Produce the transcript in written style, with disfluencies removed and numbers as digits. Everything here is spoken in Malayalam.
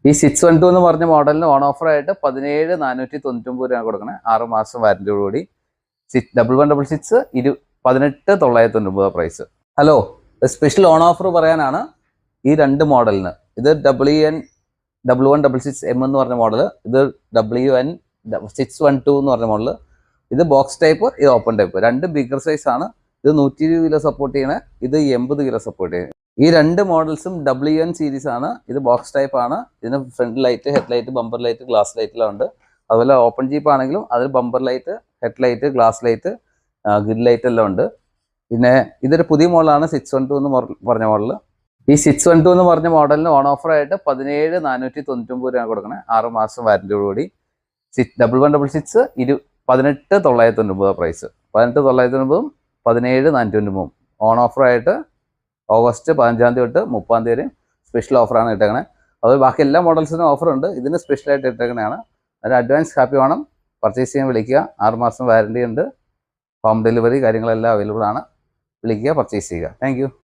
ഈ 612 എന്ന് പറഞ്ഞ മോഡലിന് ഓൺ ഓഫർ ആയിട്ട് 17,499 രൂപ കൊടുക്കണേ. 6 മാസം വാരന്റിയോടുകൂടി. 1166 18,999 price. Hello, special on offer പറയാനാണ് ഈ രണ്ട് മോഡലിന്. ഇത് WN1166M എന്ന് പറഞ്ഞ മോഡൽ, ഇത് WN612 എന്ന് പറഞ്ഞ മോഡൽ. ഇത് ബോക്സ് ടൈപ്പ്, ഇത് ഓപ്പൺ ടൈപ്പ്. രണ്ട് ബിഗർ സൈസ് ആണ്. ഇത് 120 കിലോ സപ്പോർട്ട് ചെയ്യണേ, ഇത് 80 കിലോ സപ്പോർട്ട് ചെയ്യണേ. ഈ രണ്ട് മോഡൽസും WN സീരീസ് ആണ്. ഇത് ബോക്സ് ടൈപ്പ് ആണ്. ഇതിന് front light, head light, bumper light, glass ലൈറ്റിലാണ് ഉണ്ട്. അതുപോലെ ഓപ്പൺ ജീപ്പ് ആണെങ്കിലും അതിൽ bumper light, head light, glass light, grill light എല്ലാം ഉണ്ട്. പിന്നെ ഇതൊരു പുതിയ മോഡലാണ് 612 എന്ന് പറഞ്ഞ മോഡൽ. ഈ 612 എന്ന് പറഞ്ഞ മോഡലിന് ഓൺ ഓഫർ ആയിട്ട് 17,499 രൂപ കൊടുക്കണേ. 6 മാസം വാരന്റിയോടുകൂടി. 1166 18,999 പ്രൈസ്. 18,999 17,499 ഓൺ ഓഫർ ആയിട്ട് ഓഗസ്റ്റ് 15 തൊട്ട് 30 വരെ സ്പെഷ്യൽ ഓഫറാണ് ഇട്ടേക്കണേ. അതുപോലെ ബാക്കി എല്ലാ മോഡൽസിനും ഓഫർ ഉണ്ട്. ഇതിന് സ്പെഷ്യലായിട്ട് ഇട്ടേക്കണതാണ്. ഒരു അഡ്വാൻസ് ഹാപ്പി വേണം. പർച്ചേസ് ചെയ്യാൻ വിളിക്കുക. 6 മാസം വാരണ്ടി ഉണ്ട്. ഹോം ഡെലിവറി കാര്യങ്ങളെല്ലാം അവൈലബിൾ ആണ്. വിളിക്കുക, പർച്ചേസ് ചെയ്യുക. താങ്ക്